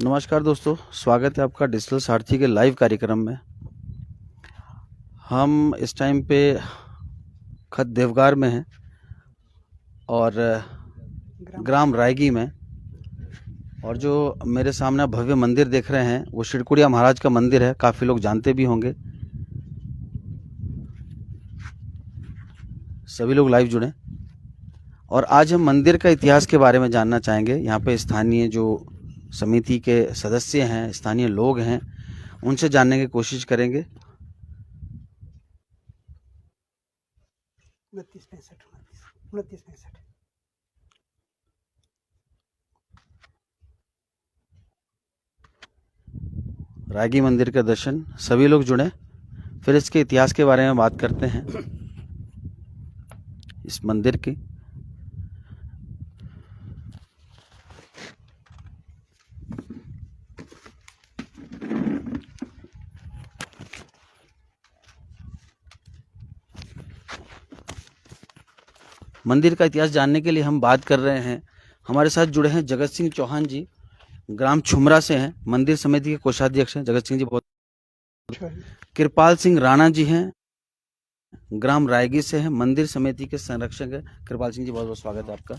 नमस्कार दोस्तों, स्वागत है आपका डिजिटल सारथी के लाइव कार्यक्रम में। हम इस टाइम पे खत देवगार में हैं और ग्राम रायगी में। और जो मेरे सामने भव्य मंदिर देख रहे हैं वो शिरकुड़िया महाराज का मंदिर है। काफ़ी लोग जानते भी होंगे। सभी लोग लाइव जुड़े और आज हम मंदिर का इतिहास के बारे में जानना चाहेंगे। यहाँ पे स्थानीय जो समिति के सदस्य हैं, स्थानीय लोग हैं, उनसे जानने की कोशिश करेंगे। 29-65 रायगी मंदिर का दर्शन, सभी लोग जुड़े, फिर इसके इतिहास के बारे में बात करते हैं। इस मंदिर की मंदिर का इतिहास जानने के लिए हम बात कर रहे हैं। हमारे साथ जुड़े हैं जगत सिंह चौहान जी, ग्राम छुमरा से हैं, मंदिर समिति के कोषाध्यक्ष हैं। जगत सिंह जी बहुत। कृपाल सिंह राणा जी हैं, ग्राम रायगी से हैं, मंदिर समिति के संरक्षक हैं। कृपाल सिंह जी बहुत बहुत स्वागत है आपका।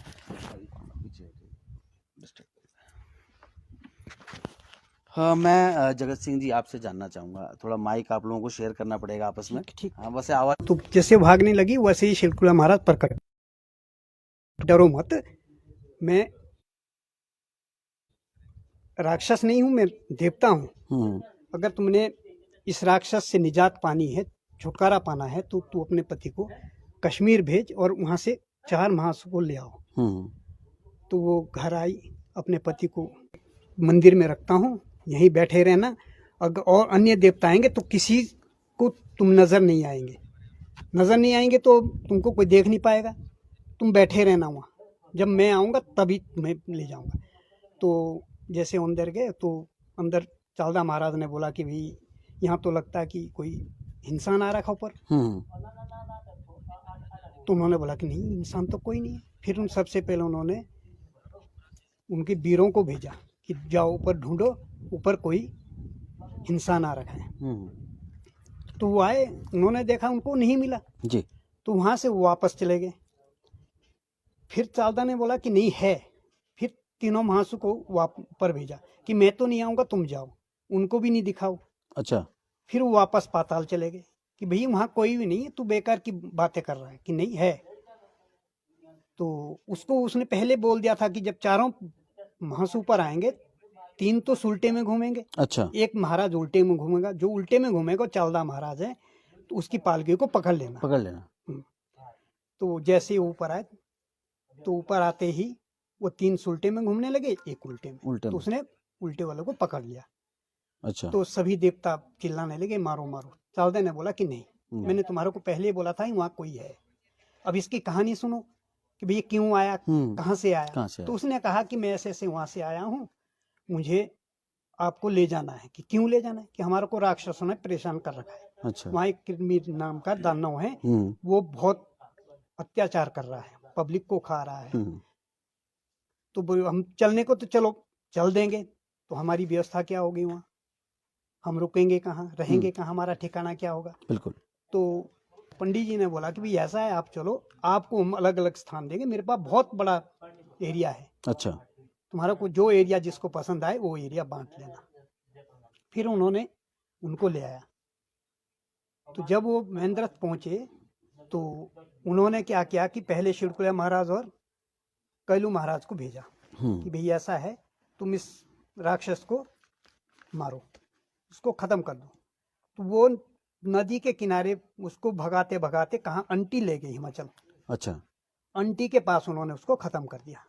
हाँ, मैं जगत सिंह जी आपसे जानना चाहूँगा, थोड़ा माइक आप लोगों को शेयर करना पड़ेगा आपस में। ठीक। हाँ, वैसे आवाज़ तो जैसे भागने लगी वैसे ही शिरकुला महाराज प्रकट, डरो मत, मैं राक्षस नहीं हूं, मैं देवता हूं। अगर तुमने इस राक्षस से निजात पानी है, छुटकारा पाना है, तो तू अपने पति को कश्मीर भेज और वहां से 4 महासु को ले आओ। तो वो घर आई, अपने पति को मंदिर में रखता हूँ, यहीं बैठे रहना। और अन्य देवता आएंगे तो किसी को तुम नजर नहीं आएंगे तो तुमको कोई देख नहीं पाएगा। तुम बैठे रहना वहाँ, जब मैं आऊँगा तभी तुम्हें ले जाऊँगा। तो जैसे अंदर गए तो अंदर चालदा महाराज ने बोला कि भाई यहाँ तो लगता है कि कोई इंसान आ रखा ऊपर। तो उन्होंने बोला कि नहीं, इंसान तो कोई नहीं है। फिर उन सबसे पहले उन्होंने उनके वीरों को भेजा कि जाओ ऊपर ढूंढो, ऊपर कोई इंसान आ रखा है। तो वो आए, उन्होंने देखा, उनको नहीं मिला जी। तो वहां से वो वापस चले गए। फिर चालदा ने बोला कि नहीं है। फिर तीनों महासु को ऊपर भेजा कि मैं तो नहीं आऊंगा, तुम जाओ, उनको भी नहीं दिखाओ। अच्छा। फिर वो वापस पाताल चले गए कि भैया वहां कोई भी नहीं है, तू बेकार की बातें कर रहा है कि नहीं है। तो उसको उसने पहले बोल दिया था कि जब 4 महासु ऊपर आएंगे, 3 तो उल्टे में घूमेंगे। अच्छा। एक महाराज उल्टे में घूमेगा, जो उल्टे में घूमेगा चालदा महाराज है, तो उसकी पालकी को पकड़ लेना। तो जैसे ऊपर आए तो ऊपर आते ही वो 3 उल्टे में घूमने लगे, एक उल्टे में। तो उसने उल्टे वालों को पकड़ लिया। अच्छा। तो सभी देवता चिल्लाने लगे, मारो मारो। चालदे ने बोला कि नहीं, मैंने तुम्हारे को पहले ही बोला था वहां कोई है। अब इसकी कहानी सुनो कि भैया क्यों आया, कहाँ से आया। तो उसने कहा कि मैं ऐसे वहां से आया हूँ, मुझे आपको ले जाना है। कि क्यों ले जाना है? कि हमारे को राक्षसों ने परेशान कर रखा है। अच्छा। वहाँ एक किरमीर नाम का दानव है, वो बहुत अत्याचार कर रहा है, पब्लिक को खा रहा है। तो हम चलने को तो चलो चल देंगे, तो हमारी व्यवस्था क्या होगी वहाँ? हम रुकेंगे कहाँ, रहेंगे कहाँ, हमारा ठिकाना क्या होगा? बिल्कुल। तो पंडित जी ने बोला कि भाई ऐसा है, आप चलो, आपको हम अलग अलग स्थान देंगे, मेरे पास बहुत बड़ा एरिया है। अच्छा। तुम्हारा को जो एरिया जिसको पसंद आए वो एरिया बांट लेना। फिर उन्होंने उनको ले आया। तो जब वो महेंद्रथ पहुंचे तो उन्होंने क्या किया कि पहले शिरकुला महाराज और कैलू महाराज को भेजा कि भैया ऐसा है, तुम इस राक्षस को मारो, उसको खत्म कर दो। तो वो नदी के किनारे उसको भगाते भगाते कहाँ अंटी ले गई, हिमाचल। अच्छा। अंटी के पास उन्होंने उसको खत्म कर दिया।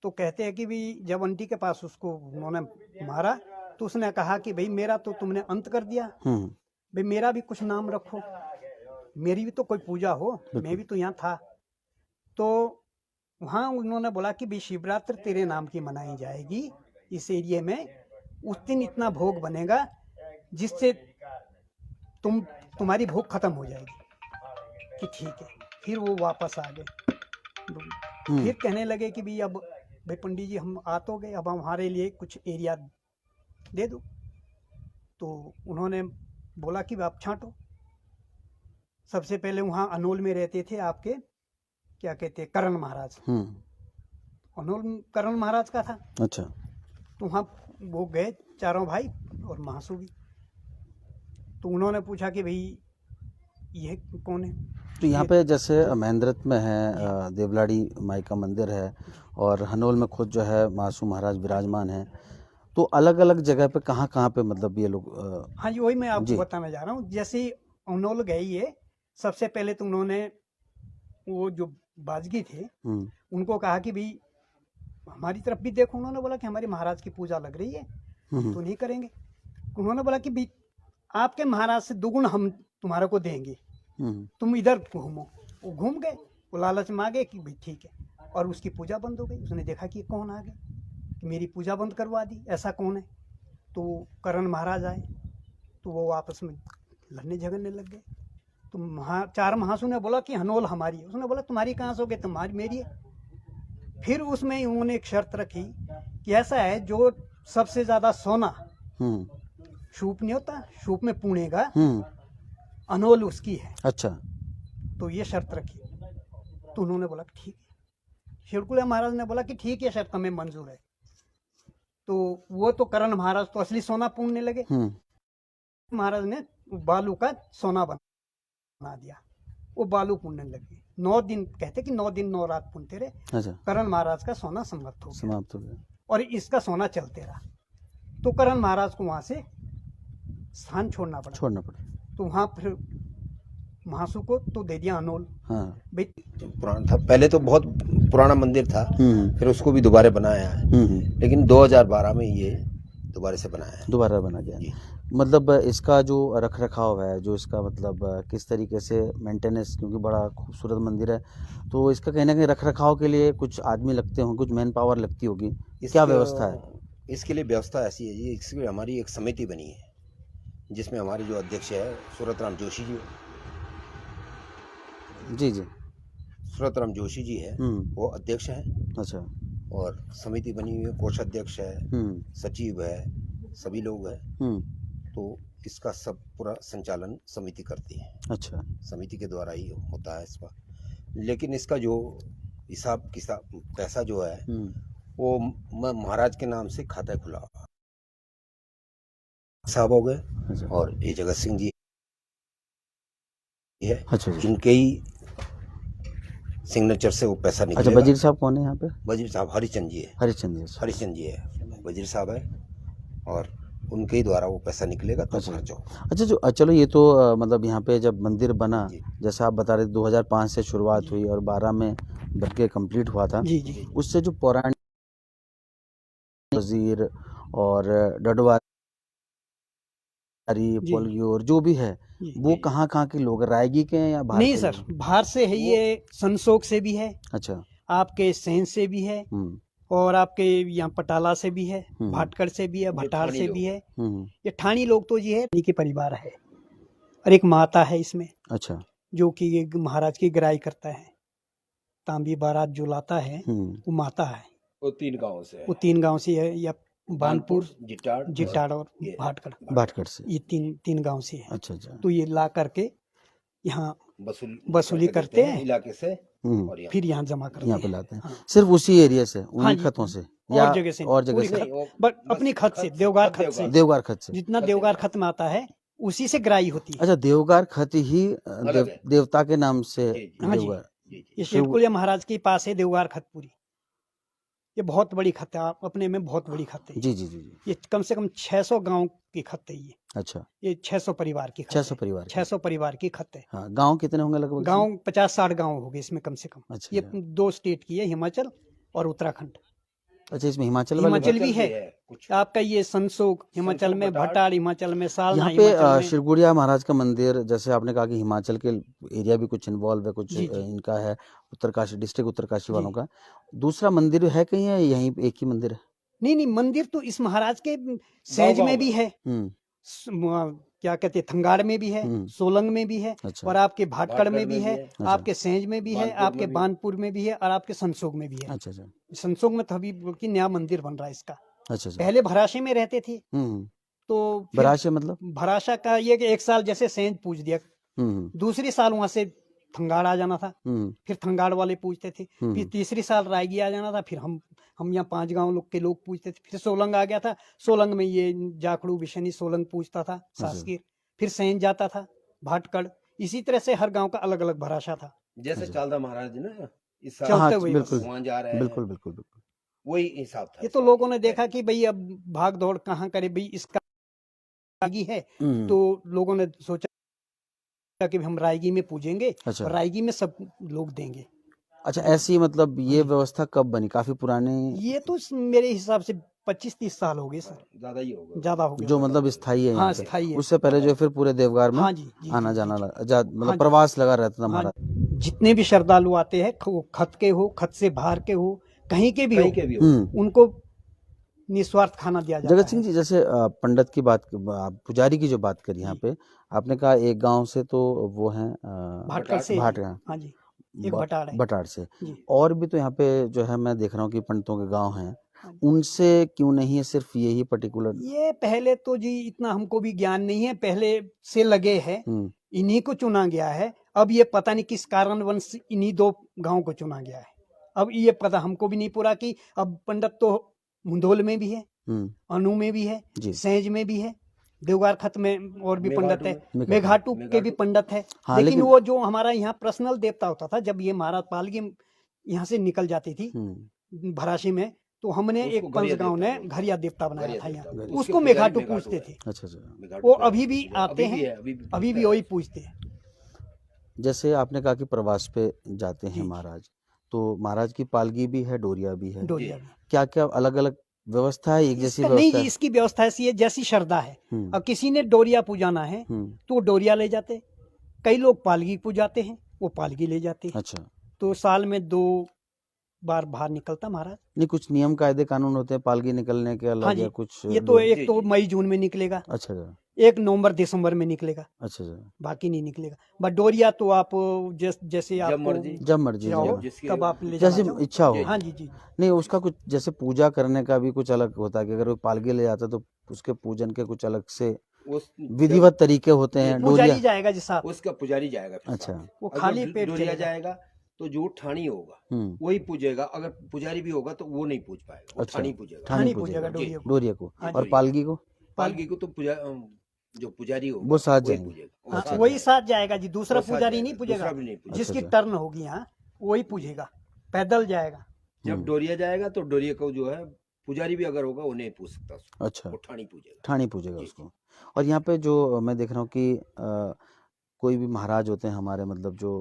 तो कहते हैं कि भाई जब अंटी के पास उसको उन्होंने मारा तो उसने कहा कि भाई मेरा तो तुमने अंत कर दिया, भाई मेरा भी कुछ नाम रखो, मेरी भी तो कोई पूजा हो, मैं भी तो यहाँ था। तो वहाँ उन्होंने बोला कि भाई शिवरात्रि तेरे नाम की मनाई जाएगी इस एरिया में, उस दिन इतना भोग बनेगा जिससे तुम्हारी भूख खत्म हो जाएगी। कि ठीक है। फिर वो वापस आ गए। फिर कहने लगे कि भाई अब भाई पंडित जी हम आ तो गए, अब हमारे लिए कुछ एरिया दे दो। तो उन्होंने बोला कि आप छांटो। सबसे पहले वहाँ अनोल में रहते थे आपके, क्या कहते हैं, करण महाराज। अनोल करण महाराज का था। अच्छा। तो वहाँ वो गए चारों भाई और महासू भी। तो उन्होंने पूछा कि भाई ये कौन है। तो यहाँ पे जैसे महेंद्रत में है देवलाड़ी माई का मंदिर है, और हनोल में खुद जो है मासू महाराज विराजमान है, तो अलग अलग जगह पे कहाँ पे मतलब ये लोग हाँ जी, वही मैं आपको जी। बताना जा रहा हूँ। जैसे ही अनोल गए ये, सबसे पहले तो उन्होंने वो जो बाजगी थे उनको कहा कि भाई हमारी तरफ भी देखो। उन्होंने बोला कि हमारे महाराज की पूजा लग रही है तो नहीं करेंगे। उन्होंने बोला कि भाई आपके महाराज से दुगुन हम तुम्हारे को देंगे, तुम इधर घूमो। वो घूम गए, वो लालच में आ गए कि भाई ठीक है, और उसकी पूजा बंद हो गई। उसने देखा कि कौन आ गया, कि मेरी पूजा बंद करवा दी, ऐसा कौन है। तो करण महाराज आए, तो वो आपस में लड़ने झगड़ने लग गए। तो चार महासू ने बोला कि हनोल हमारी है। उसने बोला तुम्हारी कहाँ से हो गई, तुम्हारी मेरी है। फिर उसमें उन्होंने एक शर्त रखी कि ऐसा है, जो सबसे ज्यादा सोना शूप नहीं होता, शूप में पूणेगा, अनोल उसकी है। अच्छा। तो ये शर्त रखी। तो उन्होंने बोला कि ठीक है। शिवकुलिया महाराज ने बोला कि ठीक है, शर्त हमें मंजूर है। तो वो तो करण महाराज तो असली सोना पूनने लगे। महाराज ने बालू का सोना बना दिया, वो बालू पूनने लगे। 9 दिन, कहते कि 9 दिन 9 रात पूनते रहे। अच्छा। करण महाराज का सोना समाप्त हो गया और इसका सोना चलते रहा। तो करण महाराज को वहां से स्थान छोड़ना पड़ा। तो वहां फिर महासू को तो दे दिया अनोल। हाँ। भाई पुराना था, पहले तो बहुत पुराना मंदिर था, फिर उसको भी दोबारा बनाया है। लेकिन 2012 में ये दोबारा से बनाया है। दोबारा बना गया। मतलब इसका जो रख रखाव है, जो इसका मतलब किस तरीके से मेंटेनेंस, क्योंकि बड़ा खूबसूरत मंदिर है, तो इसका कहीं ना कहीं रख रखाव के लिए कुछ आदमी लगते होंगे, कुछ मैन पावर लगती होगी, क्या व्यवस्था है? इसके लिए व्यवस्था ऐसी है जी, इसके लिए हमारी एक समिति बनी है, जिसमें हमारे जो अध्यक्ष है सूरतराम जोशी जी। जी जी। सूरतराम जोशी जी है, वो अध्यक्ष हैं। अच्छा। और समिति बनी हुई है, कोषाध्यक्ष है, सचिव है, सभी लोग हैं। तो इसका सब पूरा संचालन समिति करती है। अच्छा। समिति के द्वारा ही होता है इसका। लेकिन इसका जो हिसाब किताब, पैसा जो है वो महाराज के नाम से खाता खुला साहब हो गए। अच्छा। और ये जगत सिंह जी है। अच्छा। जिनके ही सिग्नेचर से वो पैसा निकलेगा। अच्छा, वजीर साहब कौन है यहाँ पे? वजीर साहब हरिचंद जी है। हरिचंद जी है, वजीर साहब है, और उनके ही द्वारा वो पैसा निकलेगा तो खर्च होगा। अच्छा, जो चलो ये तो मतलब यहाँ पे जब मंदिर बना, जैसा आप बता रहे 2005 से शुरुआत हुई और 12 में बनके कंप्लीट हुआ था। जी जी। उससे जो पौराणिक वजीर और डडवारी, पोलग्योर जो भी है, वो कहाँ के लोग, रायगी के हैं या बाहर? नहीं सर, बाहर से है। ये संसोग से भी है। अच्छा। आपके सेन से भी है, और आपके यहाँ पटाला से भी है, भाटकर से भी है, भटार से भी है। ये ठाणी लोग तो जी है, के परिवार है। और एक माता है इसमें। अच्छा। जो कि महाराज की गिराई करता है, तांबी बारात जो लाता है, वो माता है। वो 3 गाँव से है। वो 3 गाँव से है, या बानपुर, जिटाड़ और भाटकर से। ये तीन गाँव से है। अच्छा अच्छा। तो ये ला करके यहाँ वसूली करते हैं इलाके से, और फिर यहाँ जमा करते हैं। यहाँ पे लाते हैं। हाँ। सिर्फ उसी एरिया से, उन्हीं खतों से, या और जगह से? और जगह से? बट अपनी खत से, देवगार खत से। देवगार खत से जितना देवगार खत में आता है उसी से ग्राही होती है। अच्छा, देवगार खत ही देवता के नाम से। हाँ जी। ये शिवकुलिया महाराज के पास है देवगार खत पूरी। ये बहुत बड़ी खत है, अपने में बहुत बड़ी खत है। जी जी जी। ये कम से कम 600 गांव की खत है ये। अच्छा। ये 600 परिवार की खत 600 परिवार की खत है। हाँ, गांव कितने होंगे लगभग? गांव 50-60 गांव होंगे इसमें कम से कम। अच्छा। ये 2 स्टेट की है, हिमाचल और उत्तराखंड। अच्छा, इसमें हिमाचल भी है। आपका ये संसोग हिमाचल में, भटाड़ हिमाचल में, सालना यहाँ पे शिरगुड़िया महाराज का मंदिर, जैसे आपने कहा कि हिमाचल के एरिया भी कुछ इन्वॉल्व है, कुछ इनका है, उत्तरकाशी डिस्ट्रिक्ट, उत्तरकाशी वालों का। दूसरा मंदिर है कहीं, है यहीं एक ही मंदिर है? नहीं, मंदिर तो इस महाराज के सेज में भी है, क्या कहते हैं, थंगाड़ में भी है, सोलंग में भी है, अच्छा। और आपके भाटकड़ में भी है, अच्छा। आपके सेंज में भी है, आपके बानपुर में भी है, और आपके संसोग में भी है। अच्छा अच्छा संसोग में तो अभी बल्कि नया मंदिर बन रहा है इसका। अच्छा अच्छा। पहले भराशे में रहते थे, तो फिर भराशे मतलब? भराशा का ये कि एक साल जैसे सेंज पूज दिया, दूसरी साल वहां से थंगाड़ आ जाना था, फिर थंगाड़ वाले पूजते थे, फिर तीसरी साल रायगी आ जाना था, फिर हम यहाँ 5 गांव लोग के लोग पूजते थे, फिर सोलंग आ गया था, सोलंग में ये जाखड़ू विशनी सोलंग पूजता था शासकीय, फिर सेंज जाता था, भाटकड़, इसी तरह से हर गांव का अलग अलग भराशा था। जैसे चालदा महाराज ना इस साल चलते हुए बिल्कुल वहाँ जा रहे हैं, बिल्कुल बिल्कुल बिल्कुल। वही हिसाब था। ये तो लोगों ने देखा कि भाई अब भाग दौड़ कहाँ करे, भाई इसका रायगी है, तो लोगों ने सोचा कि हम रायगी में पूजेंगे, अच्छा। और रायगी में सब लोग देंगे। अच्छा, ऐसी मतलब ये व्यवस्था कब बनी? काफी पुराने? ये तो मेरे हिसाब से 25-30 साल हो गए सर, ज्यादा ही होगा, ज्यादा हो गया। जो मतलब स्थायी है हाँ, यहाँ पे। स्थायी है। उससे पहले जो फिर पूरे देवघर में हाँ जी, जी, आना जी, जाना जी, मतलब हाँ जी। प्रवास लगा रहता था हाँ, महाराज। जितने भी श्रद्धालु आते हैं, खत के हो, खत से बाहर के हो, कहीं के भी हो, उनको निस्वार्थ खाना दिया जाता जगत सिंह है। जी, जैसे पंडित की बात, पुजारी की जो बात करी यहाँ पे, आपने कहा एक गांव से तो वो हैं भाटकड़ से, भाट हाँ जी, एक भटाड़ है बटाड़ से, जी। और भी तो यहाँ पे जो है मैं देख रहा हूँ कि पंडितों के गांव हैं, उनसे क्यों नहीं है सिर्फ यही पर्टिकुलर? ये पहले तो जी इतना हमको भी ज्ञान नहीं है, पहले से लगे हैं, इन्हीं को चुना गया है। अब ये पता नहीं किस कारणवश इन्हीं 2 गांव को चुना गया है, अब ये पता हमको भी नहीं पूरा कि अब पंडित तो मुंधोल में भी है, अनु में भी है, सेंज में भी है, देवगार खत में और भी पंडित है, मेघाटू के भी पंडित है। हाँ, लेकिन वो जो हमारा यहाँ पर्सनल देवता होता था, जब ये महाराज पालगी यहाँ से निकल जाती थी भराशी में, तो हमने एक पंच गांव ने घरिया देवता बनाया था यहाँ, उसको मेघाटू पूछते थे। अच्छा अच्छा। वो अभी भी आते हैं, अभी भी वही पूछते हैं। जैसे आपने कहा कि प्रवास पे जाते हैं महाराज, तो महाराज की पालगी भी है, डोरिया भी है, डोरिया भी। क्या क्या अलग अलग व्यवस्था है? एक जैसी नहीं व्यवस्था जी, इसकी व्यवस्था ऐसी है जैसी श्रद्धा है। अब किसी ने डोरिया पुजाना है तो डोरिया ले जाते, कई लोग पालगी पुजाते हैं, वो पालगी ले जाते हैं। अच्छा। तो साल में 2 बार बाहर निकलता महाराज। नहीं, कुछ नियम कायदे कानून होते हैं पालगी निकलने के अलग? हाँ जी, या कुछ ये तो एक तो मई जून में निकलेगा, अच्छा अच्छा, 1 नवंबर दिसंबर में निकलेगा, अच्छा अच्छा, बाकी नहीं निकलेगा। बट डोरिया तो आप जैसे आप जब मर्जी जाओ तब आप ले जैसे जाना इच्छा हो। हाँ जी जी। नहीं, उसका कुछ जैसे पूजा करने का भी कुछ अलग होता है कि अगर वो पालगी ले जाता है तो उसके पूजन के कुछ अलग से विधिवत तरीके होते हैं। पुजारी जाएगा जी साथ, उसका पुजारी जाएगा। अच्छा, वो खाली पेट डोरिया जाएगा तो जो ठानी होगा वही पूजेगा, अगर पुजारी भी होगा तो वो नहीं पूज पाएगा, वो ठानी पूजेगा। ठानी पूजेगा डोरिया को। और पालगी को? पालगी को तो जो पुजारी होगा वो साथ वही जाएंगे। पूजेगा, वही साथ जाएगा जी, दूसरा पुजारी नहीं दूसरा पूजेगा, भी नहीं पूजेगा। जिसकी अच्छा। टर्न होगी यहाँ वही पूजेगा, पैदल जाएगा। जब डोरिया जाएगा तो डोरिया को जो है पुजारी भी अगर होगा वो नहीं पूछ सकता उसको। अच्छा, वो ठानी पूजेगा, ठानी पूजेगा उसको। और यहाँ पे जो मैं देख रहा हूँ कि कोई भी महाराज होते हैं हमारे, मतलब जो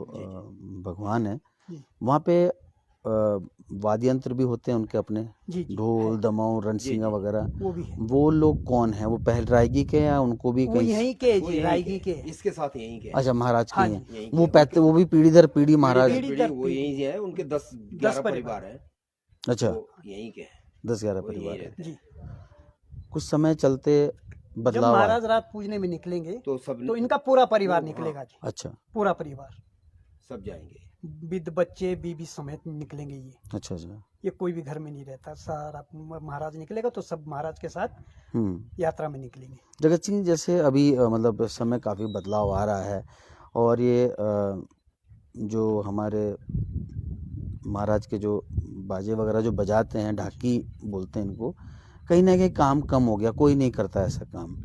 भगवान है, वहाँ पे वाद्य यंत्र भी होते हैं उनके अपने, ढोल दमाऊ रणसिंगा वगैरह, वो भी है। वो लोग कौन है? वो पहल रायगी के या उनको भी वो कहीं? यहीं के जी, रायगी के। इसके साथ यहीं के। अच्छा, महाराज हाँ के जी, हैं वो पैते, वो भी पीढ़ी दर पीढ़ी महाराज। वो यहीं से है, उनके 10-11 परिवार है। अच्छा, यहीं के हैं, 10-11 परिवार है रहते हैं। जी। कुछ समय चलते जब बदलाव महाराज रात पूजने में निकलेंगे तो सब तो इनका पूरा परिवार निकलेगा जी, अच्छा, पूरा परिवार, सब जाएंगे, विद बच्चे बीबी समेत निकलेंगे ये। अच्छा अच्छा। ये कोई भी घर में नहीं रहता, सारा महाराज निकलेगा तो सब महाराज के साथ यात्रा में निकलेंगे। जगत सिंह, जैसे अभी मतलब समय काफ़ी बदलाव आ रहा है, और ये जो हमारे महाराज के जो बाजे वगैरह जो बजाते हैं, ढाकी बोलते हैं इनको, कहीं ना कहीं काम कम हो गया, कोई नहीं करता ऐसा काम।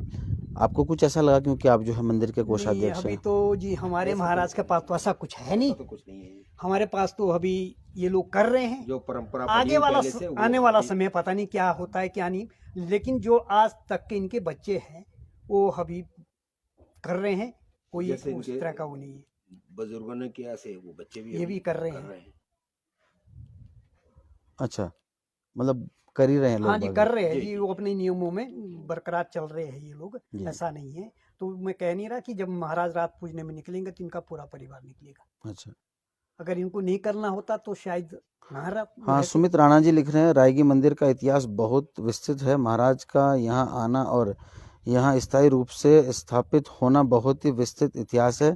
आपको कुछ ऐसा लगा? क्योंकि आप जो है मंदिर के कोषाध्यक्ष अभी हैं। तो जी हमारे महाराज के पास तो ऐसा कुछ है नहीं, तो कुछ नहीं है हमारे पास तो अभी ये लोग कर रहे हैं। जो परंपरा आगे वाला आने वाला समय पता नहीं क्या होता है क्या नहीं, लेकिन जो आज तक के इनके बच्चे हैं वो अभी कर रहे हैं, कोई उस तरह का वो नहीं है। बुजुर्गों ने किया से वो बच्चे भी ये भी कर रहे हैं। अच्छा, मतलब कर ही रहे हैं लोग? हाँ जी, कर रहे हैं जी, वो अपने नियमों में बरकरार चल रहे हैं ये लोग, ऐसा नहीं है। तो मैं कह नहीं रहा कि जब महाराज रात पूजने में निकलेंगे तो इनका पूरा परिवार निकलेगा। अच्छा, अगर इनको नहीं करना होता तो शायद ना रहा। हाँ, सुमित राणा जी लिख रहे हैं, रायगी मंदिर का इतिहास बहुत विस्तृत है, महाराज का यहाँ आना और यहाँ स्थायी रूप से स्थापित होना बहुत ही विस्तृत इतिहास है।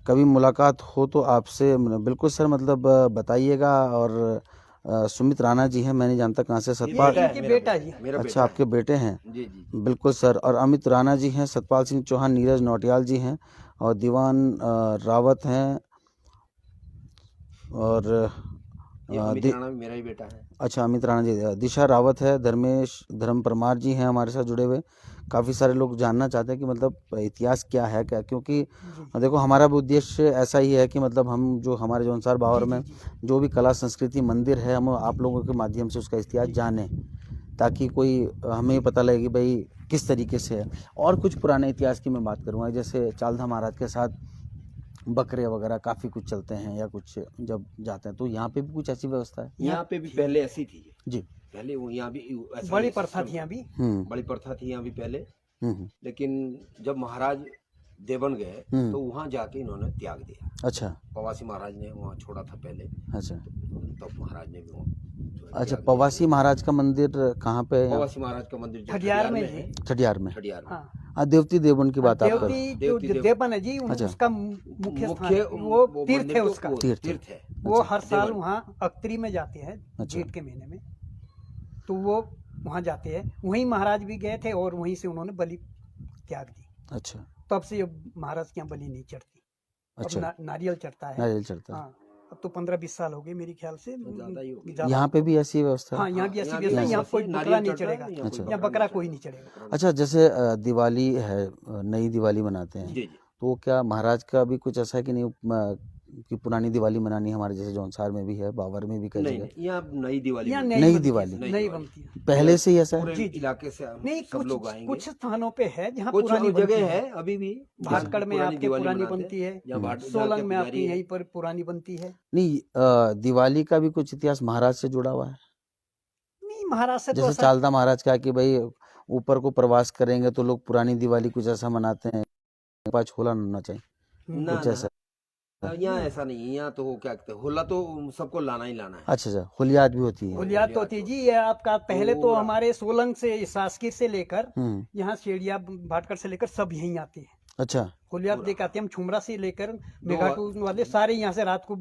कभी मुलाकात हो तो आपसे बिल्कुल सर, मतलब बताइएगा। और सुमित राणा जी हैं, मैं नहीं जानता कहाँ से, सतपाल, इनके बेटा जी। अच्छा आपके बेटे हैं, जी जी। बिल्कुल सर। और अमित राणा जी हैं, सतपाल सिंह चौहान, नीरज नौटियाल जी हैं, और दीवान रावत हैं, और अमित राणा मेरा ही बेटा है। अच्छा अमित राणा जी, दिशा रावत है, धर्मेश धर्म परमार जी हैं हमारे साथ जुड़े हुए। काफ़ी सारे लोग जानना चाहते हैं कि मतलब इतिहास क्या है क्या, क्योंकि देखो हमारा भी उद्देश्य ऐसा ही है कि मतलब हम जो हमारे जौनसार बावर में जो भी कला संस्कृति मंदिर है, हम आप लोगों के माध्यम से उसका इतिहास जानें, ताकि कोई हमें पता लगे कि भाई किस तरीके से है। और कुछ पुराने इतिहास की मैं बात करूँगा, जैसे चालधा महाराज के साथ बकरे वगैरह काफ़ी कुछ चलते हैं, या कुछ जब जाते हैं तो यहाँ पे भी कुछ ऐसी व्यवस्था है? यहाँ पे भी पहले ऐसी थी जी, पहले यहाँ भी ऐसा बड़ी ही प्रथा system थी यहाँ भी। बड़ी प्रथा थी यहाँ भी पहले। हम्म, लेकिन जब महाराज देवन गए हम्म। तो वहाँ जाके इन्होंने त्याग दिया। अच्छा पवासी महाराज ने वहाँ छोड़ा था पहले, अच्छा तब महाराज ने भी वहाँ जो है अच्छा। त्याग दिया। पवासी महाराज का मंदिर कहाँ पे है? पवासी महाराज का मंदिर जो ठठियार में है, ठठियार में। ठठियार में। हाँ, देवती देवन की बात आप कर, देवती जो देवती देवन है जी, अच्छा। उसका मुख्य स्थान मुख्य है। वो तीर्थ मंदिर है तो उसका। वो तीर्थ तीर्थ है। वो अच्छा। हर साल देवन। वहाँ अक्तरी में जाते हैं, अच्छा। जेठ के महीने में, तो वो वहाँ जाते हैं। वहीं महाराज भी गए थे और वहीं से उन्होंने बलि त्याग दी। अच्छा तब से अब महाराज के यहाँ बलि नहीं चढ़ती। अच्छा। अब नारियल चढ़ता है। नारियल चढ़ता है। हाँ, अब तो 15-20 साल हो गए मेरे ख्याल से। ज्यादा ही हो गया। ज्यादा। यहाँ पे भी ऐसी व्यवस्था है? हाँ, यहाँ भी ऐसी यहाँ व्यवस्था है। भी यहाँ ऐसी कोई नारियल बकरा नहीं चढ़ता है, चढ़ेगा, यहाँ कोई अच्छा। यहाँ बकरा कोई नहीं चढ़ेगा। अच्छा, जैसे दिवाली है, नई दिवाली मनाते हैं, जी जी। तो क्या महाराज का भी कुछ ऐसा है कि नहीं कि पुरानी दिवाली मनानी, हमारे जैसे जौनसार में भी है, बावर में भी कई नहीं जगह नहीं, यहाँ नई दिवाली यहाँ बनती नई बनती है, दिवाली। नई बनती है। पहले से ही ऐसा है? पूरे जी, जी। इलाके से नहीं, सब लोग आएंगे। कुछ स्थानों पे है जहाँ कुछ पुरानी बनती जगह है। है अभी भी भाटकड़ में आपके दिवाली पुरानी मनाते हैं। बनती है, यहाँ जहाँ के सोलंग में पुजारी आपकी हैं। यहीं पर पुरानी बनती है। नहीं, दिवाली का भी कुछ इतिहास महाराज से जुड़ा हुआ है? नहीं, महाराज से तो जैसे ऐसा चालदा महाराज का कि भाई ऊपर को प्रवास करेंगे तो लोग पुरानी दिवाली कुछ ऐसा मनाते हैं, पास होला ना होना चाहिए, ना कुछ ना, ऐसा? यहाँ ऐसा नहीं है। यहाँ तो वो क्या कहते हैं, होला तो सबको लाना ही लाना है। अच्छा अच्छा, होलियात भी होती है? होलियात तो थी जी। ये आपका पहले तो पूरा। हमारे सोलंग से, सासकीर से लेकर हम्म, यहाँ शेड़िया भाटकर से लेकर सब यहीं आते हैं। अच्छा होलियात लेकर आते हैं। हम छुमरा से लेकर मेघाटू वाले सारे यहाँ से रात को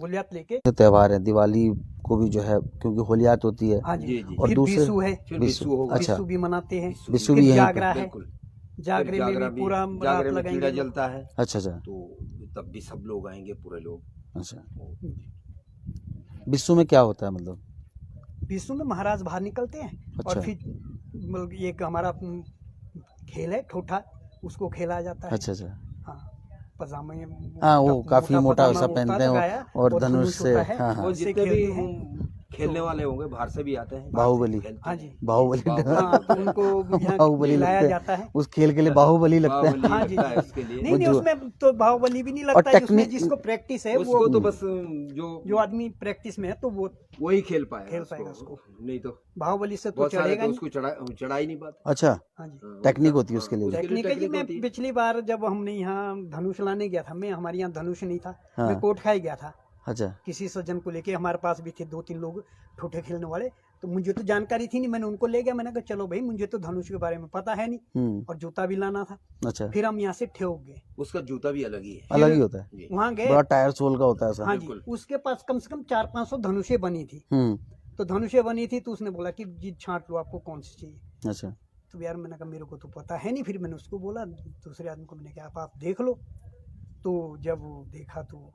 होलियात लेके। जो त्योहार है दिवाली को भी जो है, क्योंकि होलियात होती है, हाँ जी, जी। जी। और फिर दूसरे बिसु है, फिर विशु विशु होगा। अच्छा, बिसु भी मनाते हैं। विशु फिर भी यहीं पे? जागरा है, बिल्कुल। जागरे फिर में जागरा भी पूरा रात जागरे में लगाएंगे कीड़ा लोग। जलता है, अच्छा अच्छा तो तब भी सब लोग आएंगे, पूरे लोग। अच्छा। विश्व में क्या होता है मतलब? विष्णु में महाराज बाहर निकलते हैं अच्छा। और फिर मतलब एक हमारा खेल है ठोठा, उसको खेला जाता है। अच्छा अच्छा, हाँ, पजामे हाँ वो काफी मोटा पजामा सा उड़ता पहनते हैं लगाया और धनुष से, होता है। हाँ हाँ, वो उससे जितने भी खेलते हैं। खेलने वाले होंगे बाहर से भी आते हैं, बाहुबली। खेलते हाँ हैं। जी। बाहुबली हाँ, तो उनको यहाँ बाहुबली खिलाया लगते जाता हैं, है। उस खेल के लिए बाहुबली लगते हैं। बाहुबली हाँ जी, लगता है जी। उसके लिए। नहीं नहीं, जो- उसमें तो बाहुबली भी नहीं और लगता है। उसमें टेक्निक- जिसको प्रैक्टिस है उसको वो, तो बस जो जो आदमी प्रैक्टिस में है तो वो वही खेल पाएगा खेल पाएगा उसको। नहीं तो बाहुबली से तो बहुत सारे चढ़ेगा तो नहीं। उसको चढ़ा ही नहीं पाते। अच्छा, हाँ जी। टेक्निक होती है उसके लिए भी। उसके लिए टेक्निक है जी। टेक्निक मैं होती है। पिछली बार जब हमने यहाँ धनुष लाने गया था, मैं हमारे यहाँ धनुष नहीं था, हाँ। मैं कोटखाई गया था अच्छा किसी सज्जन को लेके। हमारे पास भी थे 2-3 लोग ठोठे खेलने वाले, तो मुझे तो जानकारी थी नहीं, मैंने उनको ले गया। मैंने कहा चलो भाई, मुझे तो धनुष के बारे में पता है नहीं, और जूता भी लाना था। अच्छा, फिर हम यहाँ से ठेक गए, उसका जूता भी अलग ही है। अलग ही होता है, जी। वहाँ गए। बड़ा टायर सोल का होता है ऐसा? हाँ जी। बिल्कुल। उसके पास कम से कम 400-500 धनुषे बनी थी। तो धनुषे बनी थी तो उसने बोला कि जी छांट लो, आपको कौन सी चाहिए। अच्छा, तो यार मैंने कहा मेरे को तो पता है नहीं। फिर मैंने उसको बोला, दूसरे आदमी को मैंने कहा आप देख लो। तो जब वो देखा तो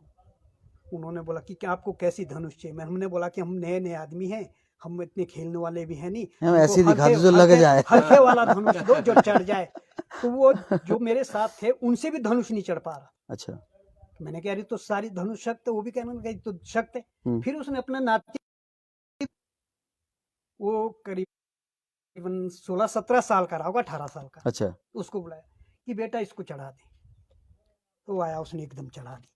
उन्होंने बोला कि क्या आपको कैसी धनुष चाहिए। हमने बोला कि हम नए नए आदमी हैं, हम इतने खेलने वाले भी हैं नहीं, हम ऐसे हमको दिखा दो हल्के- जो लग हल्के- जाए। हल्के वाला धनुष दो जो चढ़ जाए। तो वो जो मेरे साथ थे उनसे भी धनुष नहीं चढ़ पा रहा। अच्छा, तो मैंने कहा अरे तो सारी धनुष शक्त है, वो भी कहने लगा तो शक्त है। फिर उसने अपना नाती, वो करीबन 16-17 साल का रहा होगा, 18 साल का, अच्छा, उसको बुलाया कि बेटा इसको चढ़ा दे। तो आया, उसने एकदम चढ़ा दी।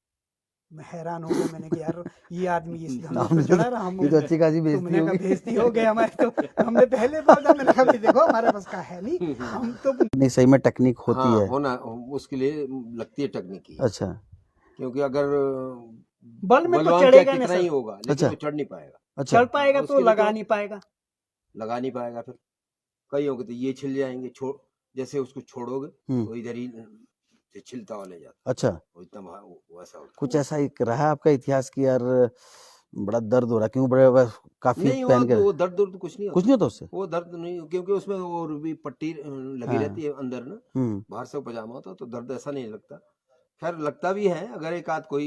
मैं हैरान हो गया, मैंने कहा यार ये आदमी इस धनुष पे चढ़ा रहा, हम ये तो अच्छी खासी तो बेइज्जती मैंने कहा होगी। बेइज्जती हो गई हमारे। तो हमने पहले बोला, मैंने कहा भाई देखो हमारे पास का है नहीं, हम तो नहीं, सही में टेक्निक होती हाँ, है। होना उसके लिए लगती है टेक्निक ही। अच्छा, क्योंकि अगर बल में तो बलवान चढ़ेगा क्या नहीं कितना ही सर। होगा, लेकिन अच्छा। वो चढ़ नहीं पाएगा। अच्छा, चढ़ पाएगा तो उसके लिए लगा तो- नहीं पाएगा। लगा नहीं पाएगा। फिर कई होंगे तो ये छिल जाएंगे, जैसे उसको छोड़ोगे तो इधर ही से छिलता हुआ ले जाता। अच्छा, वो इतना वैसा होता कुछ ऐसा एक रहा है आपका इतिहास की यार बड़ा दर्द हो रहा है, क्यों बड़े काफी नहीं। पहन के वो दर्द कुछ नहीं कुछ नहीं होता उससे? वो दर्द नहीं, क्योंकि उसमें वो भी पट्टी लगी हाँ। रहती है अंदर ना, बाहर से पजामा होता तो दर्द ऐसा नहीं लगता। खैर लगता भी है अगर एक आध कोई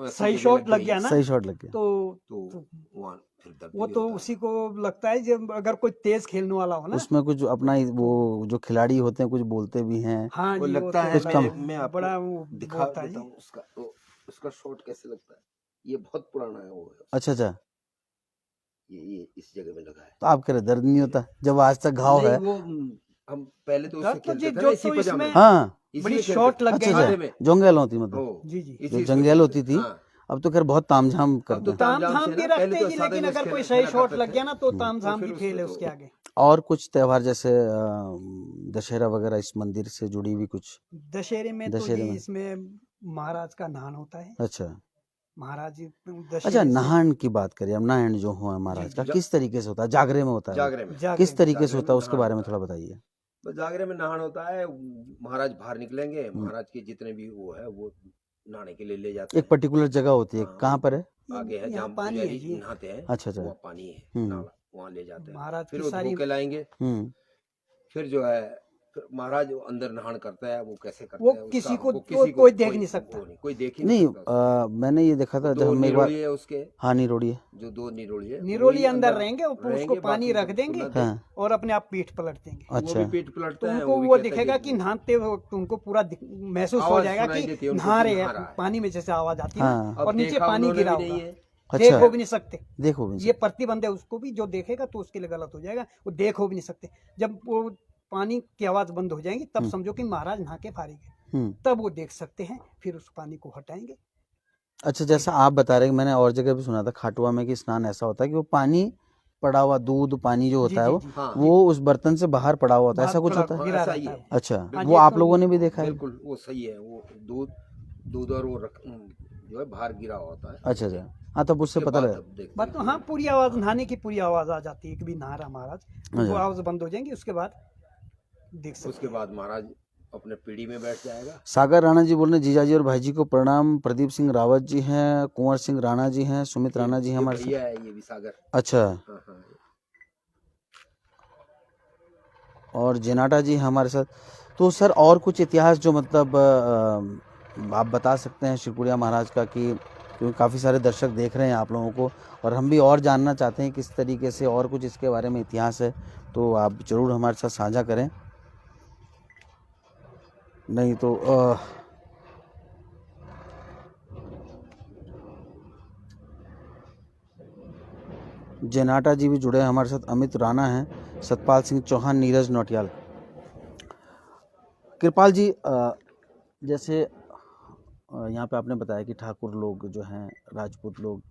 सही शॉट लग गया ना, सही शॉट लग गया तो वहाँ फिर दर्द वो भी तो होता है। उसी को लगता है जब अगर कोई तेज खेलने वाला हो ना। उसमें कुछ अपना वो जो खिलाड़ी होते हैं कुछ बोलते भी हैं। हाँ वो जी, लगता है कुछ कम। मैं आपको बड़ा वो दिखा बोलता है देता जी। हूँ उसका उसका शॉट कैसे लगता है। ये बहुत पुराना है वो है। अच्छा अच्छा, ये इस जगह में लगा है। तो आप कह रहे दर्द नहीं होता जब आज तक घाव नहीं, है? वो हम पहले तो उससे दर्द तो खेलते थे जो ना इसी तो पजामे इसमें में। हाँ, इसी बड़ी में खेलते शॉट थे। लग अच्छा गई अच्छा, खाते में। जोंगेल होती मतलब ओ, जी जी। इसी जो से जंगेल खेलते होती थे। थी। हाँ। अब तो खैर बहुत तामझाम अब करते तो हैं। ताम तामझाम झाम से भी ना, पहले रखते तो जी, सादा लेकिन बस अगर कोई खेला सही शॉट करते लग थे। गया ना तो हम्म। ताम झाम फिर भी उसमें खेल है तो- उसके आगे। और कुछ त्योहार जैसे दशहरा वगैरह इस मंदिर से जुड़ी हुई कुछ? दशहरे में तो दशहरे जी में इसमें महाराज का नहान होता है। अच्छा महाराज जी अच्छा, दशहरे से नहान की बात करिए, अब नहान जो हुआ महाराज का जी। किस तरीके से होता है? जागरे में होता है वो? जागरे में जागरे किस में। तरीके से जागरे होता है में उसके नहान बारे में होता थोड़ा बताइए। बस जागरे में नहान होता है। महाराज बाहर निकलेंगे, महाराज के जितने भी वो है वो नहाने के लिए ले जाते एक हैं। पर्टिकुलर जगह होती है, हाँ, कहाँ पर है? आगे है यहाँ जहाँ पानी है पुजारी जी। नहाते हैं। अच्छा अच्छा, वहाँ पानी है नाला, वहाँ ले जाते हैं। महाराज फिर की वो सारी धो के लाएंगे। हम्म, फिर जो है फिर महाराज जो अंदर नहान करता है वो कैसे करता वो है किसी उसका को कोई देख नहीं सकता। वो नहीं, कोई देख ही नहीं सकता उसको। मैंने ये देखा था वो जब दो हम एक बार, निरोड़ी है उसके, हाँ निरोड़ी है, जो दो निरोड़ी है निरोली वही अंदर रहेंगे और उसको रहेंगे, पानी बाकी रख तो देंगे खुला हाँ, और अपने आप पीठ पलट देंगे। वो अच्छा भी पेट तो पलटता है। उनको भी वो कहता है दिखेगा कि नहाते वक्त उनको पूरा महसूस हो आवाज जाएगा सुनाई कि देती है उनको नहा कि रहे नहा हैं, रहा है। पानी में जैसे आवाज आती है ना, हाँ, अब और नीचे देखा पानी उन्होंने गिरा भी नहीं होगा। है। देख अच्छा हो भी नहीं सकते, देखो भी नहीं ये सकते। प्रतिबंध है। उसको भी जो देखेगा तो उसके लिए गलत हो जाएगा। वो देख हो भी नहीं सकते। जब वो पानी की आवाज बंद हो जाएगी तब समझो कि महाराज नहा के फारिग है, तब वो देख सकते हैं। फिर उस पानी को हटाएंगे। अच्छा, जैसा आप बता रहे हैं, मैंने और जगह भी सुना था खाटुआ में कि स्नान ऐसा होता है कि वो पानी पड़ा हुआ दूध पानी जो जी होता है जी वो जी हाँ। वो उस बर्तन से बाहर पड़ा हुआ होता है, ऐसा कुछ बाहर होता है? गिरा ऐसा रहता ही है। है। अच्छा, हाँ, वो ये आप तो लोगों ने भी देखा है? बिल्कुल वो सही है। वो दूध और वो जो है बाहर गिरा हुआ होता है। अच्छा अच्छा, हाँ तब उससे उसके पता बाद लगा। अब देखते बात हैं तो कि- हाँ, पूरी आवाज नहाने की पूरी आवाज आ जाती है कि भी नहा रहा महाराज। तो वो अच्छा। आवाज बंद हो जाएंगी, उसके बाद देख सकते उसके बाद महाराज अपने पीढ़ी में बैठ जाएगा। सागर राणा जी बोल रहे हैं, जीजाजी और भाई जी को प्रणाम। प्रदीप सिंह रावत जी हैं, कुंवर सिंह राणा जी हैं, सुमित राणा जी हैं ये हमारे साथ। भैया है, ये भी सागर। अच्छा, हाँ हाँ। और जेनाटा जी हमारे साथ। तो सर और कुछ इतिहास जो मतलब आप बता सकते हैं शिवपुरिया महाराज का, कि क्योंकि काफ़ी सारे दर्शक देख रहे हैं आप लोगों को और हम भी और जानना चाहते हैं किस तरीके से और कुछ इसके बारे में इतिहास है, तो आप ज़रूर हमारे साथ साझा करें। नहीं तो जेनाटा जी भी जुड़े हैं हमारे साथ, अमित राणा हैं, सतपाल सिंह चौहान, नीरज नौटियाल। कृपाल जी जैसे यहाँ पे आपने बताया कि ठाकुर लोग जो हैं, राजपूत लोग,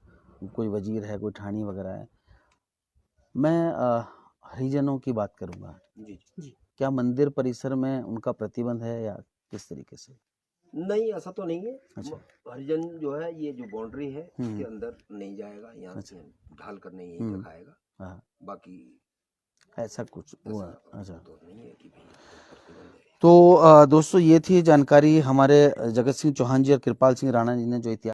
कोई वजीर है, कोई ठानी वगैरह है। मैं हरिजनों की बात करूँगा। जी जी। क्या मंदिर परिसर में उनका प्रतिबंध है या किस तरीके से? नहीं, ऐसा तो नहीं है। अच्छा। हरिजन जो है ये जो बाउंड्री है हम्म। इसके अंदर नहीं जाएगा। यहाँ अच्छा। से ढाल कर नहीं यहीं तक आएगा। हाँ, बाकी ऐसा कुछ हुआ। ऐसा अच्छा, तो नहीं है कि भाई प्रतिबंध है। तो दोस्तों ये थी जानकारी हमारे जगत सिंह चौहान जी और कृपाल सिंह राणा जी ने जो इतिहास